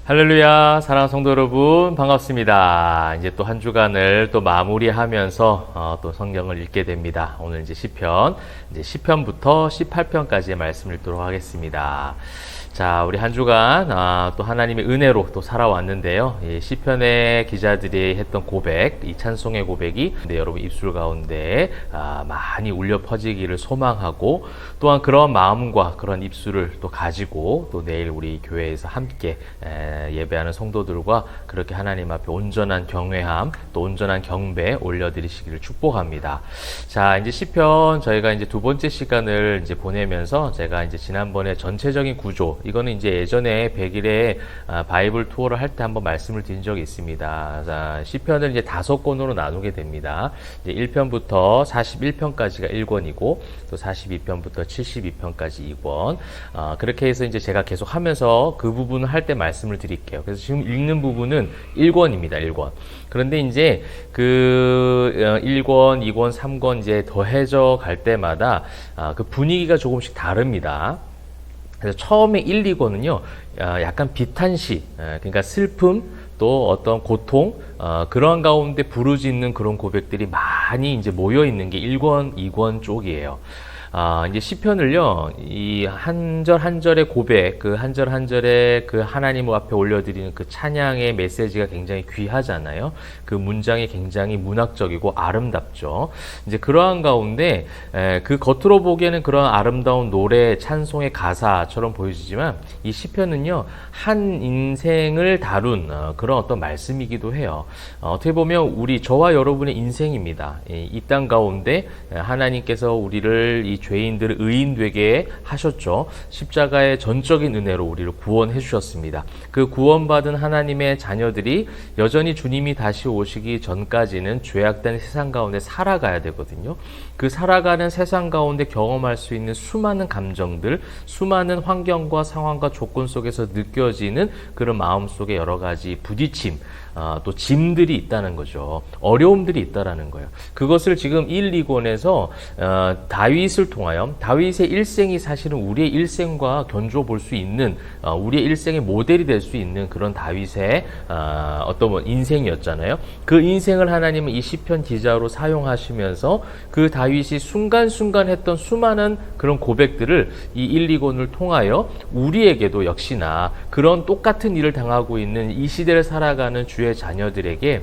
할렐루야, 사랑하는 성도 여러분, 반갑습니다. 이제 또 한 주간을 또 마무리하면서 또 성경을 읽게 됩니다. 오늘 이제 시편, 이제 시편부터 18편까지의 말씀을 읽도록 하겠습니다. 자, 우리 한 주간 또 하나님의 은혜로 또 살아왔는데요. 이 시편의 기자들이 했던 고백, 이 찬송의 고백이 여러분 입술 가운데 많이 울려 퍼지기를 소망하고, 또한 그런 마음과 그런 입술을 또 가지고 또 내일 우리 교회에서 함께 예배하는 성도들과 그렇게 하나님 앞에 온전한 경외함, 또 온전한 경배 올려드리시기를 축복합니다. 자, 이제 시편 저희가 이제 두 번째 시간을 이제 보내면서 제가 이제 지난번에 전체적인 구조, 이거는 이제 예전에 100일에 바이블 투어를 할 때 한번 말씀을 드린 적이 있습니다. 자, 시편을 이제 5권으로 나누게 됩니다. 이제 1편부터 41편까지가 1권이고, 또 42편부터 72편까지 2권. 그렇게 해서 이제 제가 계속 하면서 그 부분을 할 때 말씀을 드릴게요. 그래서 지금 읽는 부분은 1권입니다. 1권. 그런데 이제 그 1권, 2권, 3권 이제 더해져 갈 때마다 그 분위기가 조금씩 다릅니다. 그래서 처음에 1, 2권은요, 약간 비탄시, 그러니까 슬픔, 또 어떤 고통, 그런 가운데 부르짖는 그런 고백들이 많이 이제 모여 있는 게 1권, 2권 쪽이에요. 이제 시편을요, 이 한 절 한 절의 고백, 그 한 절 한 절의 그 하나님 앞에 올려드리는 그 찬양의 메시지가 굉장히 귀하잖아요. 그 문장이 굉장히 문학적이고 아름답죠. 이제 그러한 가운데 그 겉으로 보기에는 그런 아름다운 노래, 찬송의 가사처럼 보여지지만 이 시편은요, 한 인생을 다룬 그런 어떤 말씀이기도 해요. 어떻게 보면 저와 여러분의 인생입니다. 이 땅 가운데 하나님께서 우리를 이 죄인들을 의인 되게 하셨죠. 십자가의 전적인 은혜로 우리를 구원해 주셨습니다. 그 구원받은 하나님의 자녀들이 여전히 주님이 다시 오시기 전까지는 죄악된 세상 가운데 살아가야 되거든요. 그 살아가는 세상 가운데 경험할 수 있는 수많은 감정들, 수많은 환경과 상황과 조건 속에서 느껴지는 그런 마음속에 여러 가지 부딪힘, 또 짐들이 있다는 거죠. 어려움들이 있다라는 거예요. 그것을 지금 1, 2권에서 다윗을 통하여, 다윗의 일생이 사실은 우리의 일생과 견주어 볼 수 있는, 우리의 일생의 모델이 될 수 있는 그런 다윗의 어떤 인생이었잖아요. 그 인생을 하나님은 이 시편 기자로 사용하시면서 그 다윗이 순간순간 했던 수많은 그런 고백들을 이 1, 2권을 통하여 우리에게도 역시나 그런 똑같은 일을 당하고 있는 이 시대를 살아가는 주의 자녀들에게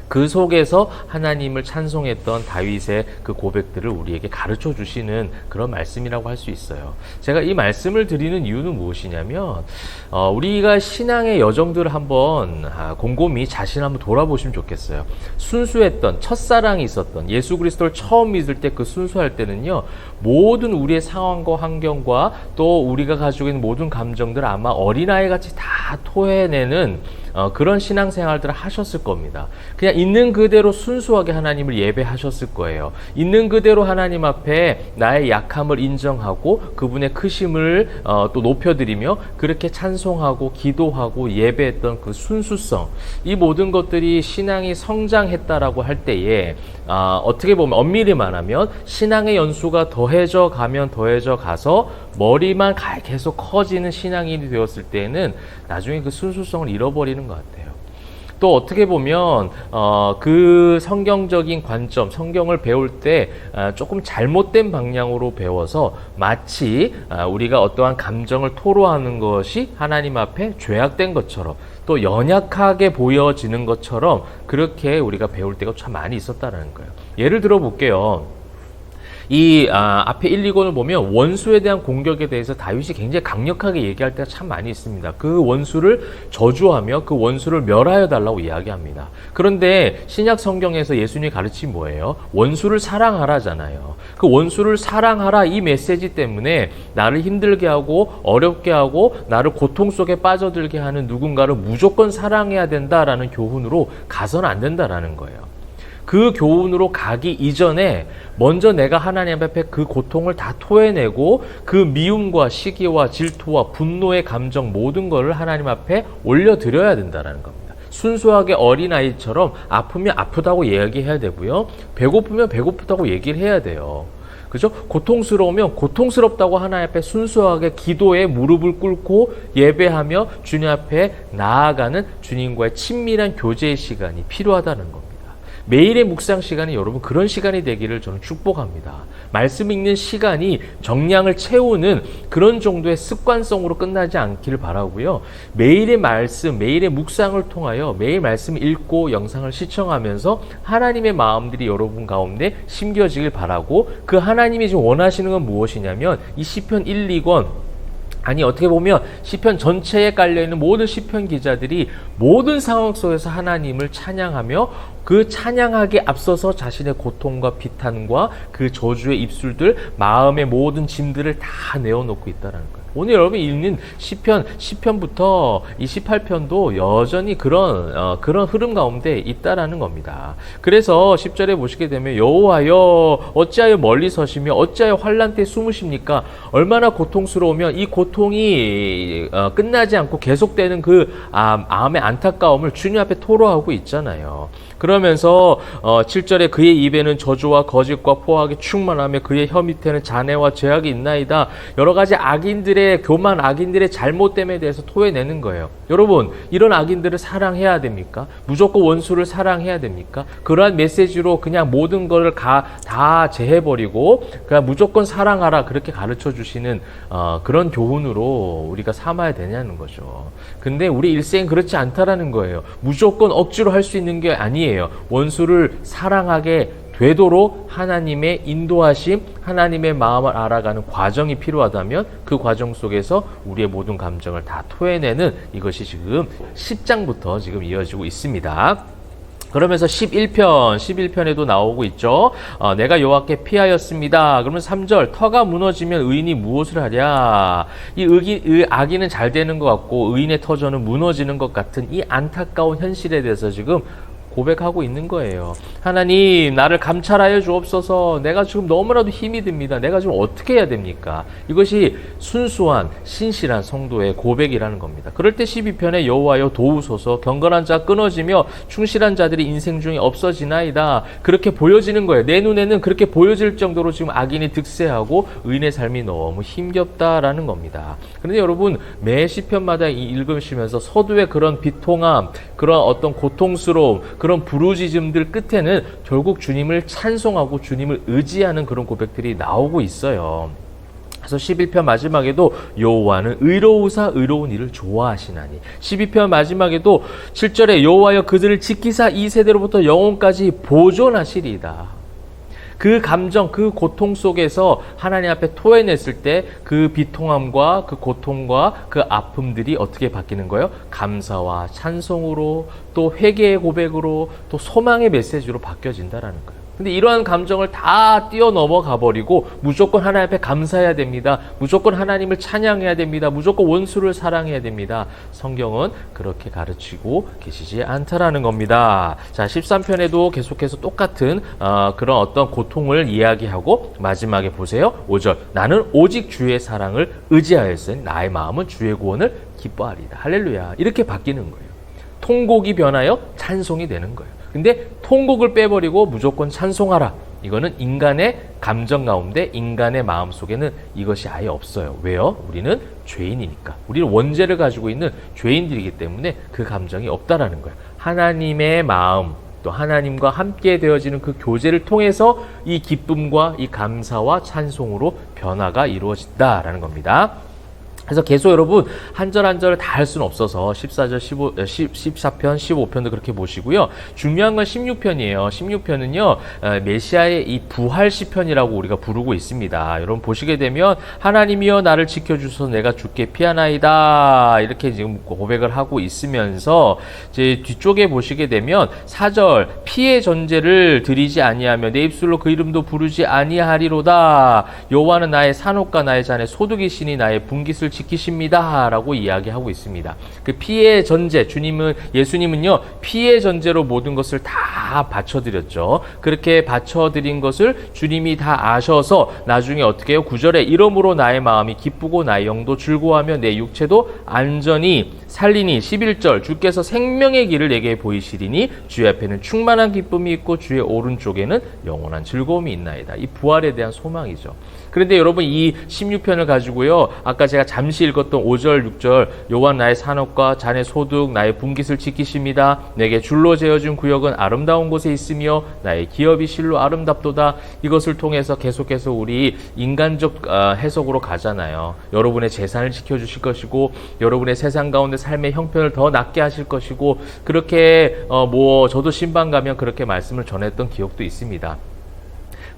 그 속에서 하나님을 찬송했던 다윗의 그 고백들을 우리에게 가르쳐 주시는 그런 말씀이라고 할 수 있어요. 제가 이 말씀을 드리는 이유는 무엇이냐면, 우리가 신앙의 여정들을 한번 곰곰이 자신 한번 돌아보시면 좋겠어요. 순수했던, 첫사랑이 있었던, 예수 그리스도를 처음 믿을 때 그 순수할 때는요, 모든 우리의 상황과 환경과 또 우리가 가지고 있는 모든 감정들을 아마 어린아이 같이 다 토해내는 그런 신앙생활들을 하셨을 겁니다. 그냥 있는 그대로 순수하게 하나님을 예배하셨을 거예요. 있는 그대로 하나님 앞에 나의 약함을 인정하고 그분의 크심을 또 높여드리며 그렇게 찬송하고 기도하고 예배했던 그 순수성, 이 모든 것들이 신앙이 성장했다라고 할 때에 어떻게 보면 엄밀히 말하면 신앙의 연수가 더해져 가면 더해져 가서 머리만 계속 커지는 신앙인이 되었을 때는 나중에 그 순수성을 잃어버리는 것 같아요. 또 어떻게 보면 그 성경적인 관점, 성경을 배울 때 조금 잘못된 방향으로 배워서 마치 우리가 어떠한 감정을 토로하는 것이 하나님 앞에 죄악된 것처럼, 또 연약하게 보여지는 것처럼 그렇게 우리가 배울 때가 참 많이 있었다는 거예요. 예를 들어 볼게요. 이 앞에 1, 2권을 보면 원수에 대한 공격에 대해서 다윗이 굉장히 강력하게 얘기할 때가 참 많이 있습니다. 그 원수를 저주하며 그 원수를 멸하여 달라고 이야기합니다. 그런데 신약 성경에서 예수님이 가르친 뭐예요? 원수를 사랑하라잖아요. 그 원수를 사랑하라, 이 메시지 때문에 나를 힘들게 하고 어렵게 하고 나를 고통 속에 빠져들게 하는 누군가를 무조건 사랑해야 된다라는 교훈으로 가서는 안 된다라는 거예요. 그 교훈으로 가기 이전에 먼저 내가 하나님 앞에 그 고통을 다 토해내고 그 미움과 시기와 질투와 분노의 감정 모든 것을 하나님 앞에 올려드려야 된다는 겁니다. 순수하게 어린아이처럼 아프면 아프다고 얘기해야 되고요. 배고프면 배고프다고 얘기를 해야 돼요. 그죠? 고통스러우면 고통스럽다고 하나님 앞에 순수하게 기도에 무릎을 꿇고 예배하며 주님 앞에 나아가는 주님과의 친밀한 교제의 시간이 필요하다는 겁니다. 매일의 묵상 시간이 여러분 그런 시간이 되기를 저는 축복합니다. 말씀 읽는 시간이 정량을 채우는 그런 정도의 습관성으로 끝나지 않기를 바라고요. 매일의 말씀, 매일의 묵상을 통하여 매일 말씀 읽고 영상을 시청하면서 하나님의 마음들이 여러분 가운데 심겨지길 바라고, 그 하나님이 지금 원하시는 건 무엇이냐면 이 시편 1, 2권, 아니 어떻게 보면 시편 전체에 깔려있는 모든 시편 기자들이 모든 상황 속에서 하나님을 찬양하며 그 찬양하기에 앞서서 자신의 고통과 비탄과 그 저주의 입술들, 마음의 모든 짐들을 다 내어놓고 있다는 거예요. 오늘 여러분이 읽는 시편부터 이 18편도 여전히 그런 흐름 가운데 있다라는 겁니다. 그래서 10절에 보시게 되면 여호와여 어찌하여 멀리 서시며 어찌하여 환난 때 숨으십니까? 얼마나 고통스러우면 이 고통이 끝나지 않고 계속되는 그 마음의 안타까움을 주님 앞에 토로하고 있잖아요. 그러면서 7절에 그의 입에는 저주와 거짓과 포악이 충만하며 그의 혀 밑에는 잔해와 죄악이 있나이다. 여러 가지 교만 악인들의 잘못됨에 대해서 토해내는 거예요. 여러분, 이런 악인들을 사랑해야 됩니까? 무조건 원수를 사랑해야 됩니까? 그러한 메시지로 그냥 모든 걸 다 제해버리고 그냥 무조건 사랑하라 그렇게 가르쳐 주시는 그런 교훈으로 우리가 삼아야 되냐는 거죠. 근데 우리 일생 그렇지 않다라는 거예요. 무조건 억지로 할 수 있는 게 아니에요. 원수를 사랑하게 되도록 하나님의 인도하심, 하나님의 마음을 알아가는 과정이 필요하다면 그 과정 속에서 우리의 모든 감정을 다 토해내는 이것이 지금 10장부터 지금 이어지고 있습니다. 그러면서 11편에도 나오고 있죠. 내가 여호와께 피하였습니다. 그러면 3절, 터가 무너지면 의인이 무엇을 하랴. 이 악인은 잘 되는 것 같고 의인의 터전은 무너지는 것 같은 이 안타까운 현실에 대해서 지금 고백하고 있는 거예요. 하나님, 나를 감찰하여 주옵소서. 내가 지금 너무나도 힘이 듭니다. 내가 지금 어떻게 해야 됩니까? 이것이 순수한 신실한 성도의 고백이라는 겁니다. 그럴 때 12편에 여호와여 도우소서. 경건한 자 끊어지며 충실한 자들이 인생 중에 없어지나이다. 그렇게 보여지는 거예요. 내 눈에는 그렇게 보여질 정도로 지금 악인이 득세하고 의인의 삶이 너무 힘겹다라는 겁니다. 그런데 여러분, 매 시편마다 읽으시면서 서두의 그런 비통함, 그런 어떤 고통스러움, 그런 부르짖음들 끝에는 결국 주님을 찬송하고 주님을 의지하는 그런 고백들이 나오고 있어요. 그래서 11편 마지막에도 여호와는 의로우사 의로운 일을 좋아하시나니, 12편 마지막에도 7절에 여호와여 그들을 지키사 이 세대로부터 영혼까지 보존하시리이다. 그 감정, 그 고통 속에서 하나님 앞에 토해냈을 때 그 비통함과 그 고통과 그 아픔들이 어떻게 바뀌는 거예요? 감사와 찬송으로, 또 회개의 고백으로, 또 소망의 메시지로 바뀌어진다라는 거예요. 근데 이러한 감정을 다 뛰어넘어가 버리고 무조건 하나님 앞에 감사해야 됩니다. 무조건 하나님을 찬양해야 됩니다. 무조건 원수를 사랑해야 됩니다. 성경은 그렇게 가르치고 계시지 않다라는 겁니다. 자, 13편에도 계속해서 똑같은 그런 어떤 고통을 이야기하고 마지막에 보세요. 5절, 나는 오직 주의 사랑을 의지하였으니 나의 마음은 주의 구원을 기뻐하리다. 할렐루야. 이렇게 바뀌는 거예요. 통곡이 변하여 찬송이 되는 거예요. 근데 통곡을 빼버리고 무조건 찬송하라. 이거는 인간의 감정 가운데, 인간의 마음 속에는 이것이 아예 없어요. 왜요? 우리는 죄인이니까. 우리는 원죄를 가지고 있는 죄인들이기 때문에 그 감정이 없다라는 거예요. 하나님의 마음, 또 하나님과 함께 되어지는 그 교제를 통해서 이 기쁨과 이 감사와 찬송으로 변화가 이루어진다라는 겁니다. 그래서 계속 여러분 한 절 한 절 다 할 수는 없어서 14절, 14편, 15편도 그렇게 보시고요. 중요한 건 16편이에요. 16편은요, 메시아의 이 부활 시편이라고 우리가 부르고 있습니다. 여러분 보시게 되면 하나님이여 나를 지켜주소서 내가 주께 피하나이다. 이렇게 지금 고백을 하고 있으면서 이제 뒤쪽에 보시게 되면 4절, 피의 전제를 드리지 아니하며 내 입술로 그 이름도 부르지 아니하리로다. 여호와는 나의 산업과 나의 잔의 소득이시니 나의 분깃을 지키십니다. 라고 이야기하고 있습니다. 그 피의 전제, 예수님은요, 피의 전제로 모든 것을 다 바쳐드렸죠. 그렇게 바쳐드린 것을 주님이 다 아셔서 나중에 어떻게 해요? 9절에 이러므로 나의 마음이 기쁘고 나의 영도 즐거워하며 내 육체도 안전히 살리니 11절 주께서 생명의 길을 내게 보이시리니 주의 앞에는 충만한 기쁨이 있고 주의 오른쪽에는 영원한 즐거움이 있나이다. 이 부활에 대한 소망이죠. 그런데 여러분 이 16편을 가지고요. 아까 제가 잠시 읽었던 5절 6절 여호와 나의 산업과 잔의 소득 나의 분깃을 지키십니다. 내게 줄로 재어준 구역은 아름다운 곳에 있으며 나의 기업이 실로 아름답도다. 이것을 통해서 계속해서 우리 인간적 해석으로 가잖아요. 여러분의 재산을 지켜주실 것이고 여러분의 세상 가운데 삶의 형편을 더 낫게 하실 것이고 그렇게 저도 신방 가면 그렇게 말씀을 전했던 기억도 있습니다.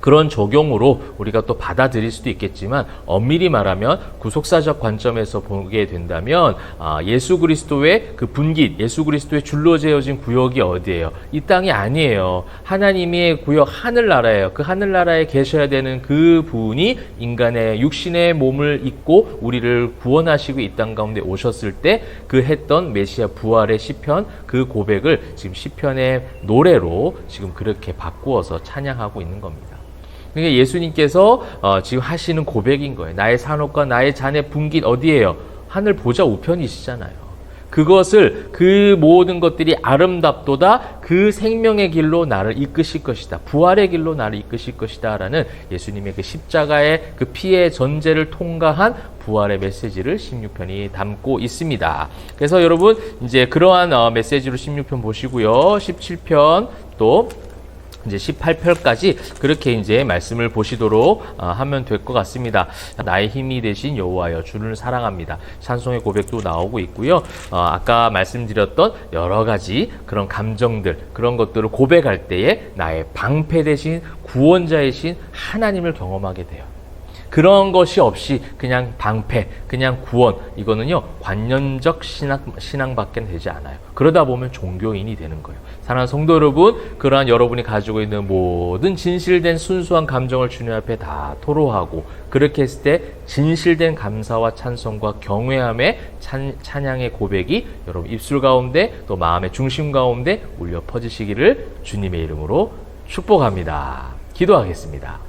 그런 적용으로 우리가 또 받아들일 수도 있겠지만 엄밀히 말하면 구속사적 관점에서 보게 된다면 예수 그리스도의 그 분깃, 예수 그리스도의 줄로 재어진 구역이 어디예요? 이 땅이 아니에요. 하나님의 구역 하늘나라예요. 그 하늘나라에 계셔야 되는 그 분이 인간의 육신의 몸을 입고 우리를 구원하시고 이 땅 가운데 오셨을 때 그 했던 메시아 부활의 시편 그 고백을 지금 시편의 노래로 지금 그렇게 바꾸어서 찬양하고 있는 겁니다. 그러니까 예수님께서 지금 하시는 고백인 거예요. 나의 산업과 나의 잔의 분깃 어디예요? 하늘 보좌 우편이시잖아요. 그것을 그 모든 것들이 아름답도다 그 생명의 길로 나를 이끄실 것이다. 부활의 길로 나를 이끄실 것이다 라는 예수님의 그 십자가의 그 피의 전제를 통과한 부활의 메시지를 16편이 담고 있습니다. 그래서 여러분 이제 그러한 메시지로 16편 보시고요. 17편 또 이제 18편까지 그렇게 이제 말씀을 보시도록 하면 될 것 같습니다. 나의 힘이 되신 여호와여 주를 사랑합니다. 찬송의 고백도 나오고 있고요. 아까 말씀드렸던 여러 가지 그런 감정들 그런 것들을 고백할 때에 나의 방패 되신 구원자이신 하나님을 경험하게 돼요. 그런 것이 없이 그냥 방패, 그냥 구원 이거는요 관념적 신앙밖에 되지 않아요. 그러다 보면 종교인이 되는 거예요. 사랑하는 성도 여러분, 그러한 여러분이 가지고 있는 모든 진실된 순수한 감정을 주님 앞에 다 토로하고 그렇게 했을 때 진실된 감사와 찬송과 경외함의 찬양의 고백이 여러분 입술 가운데 또 마음의 중심 가운데 울려 퍼지시기를 주님의 이름으로 축복합니다. 기도하겠습니다.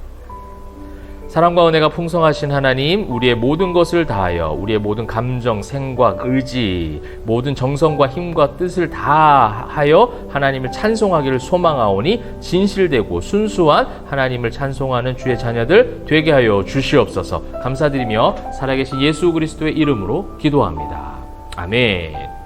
사랑과 은혜가 풍성하신 하나님, 우리의 모든 것을 다하여 우리의 모든 감정, 생각, 의지, 모든 정성과 힘과 뜻을 다하여 하나님을 찬송하기를 소망하오니 진실되고 순수한 하나님을 찬송하는 주의 자녀들 되게 하여 주시옵소서. 감사드리며 살아계신 예수 그리스도의 이름으로 기도합니다. 아멘.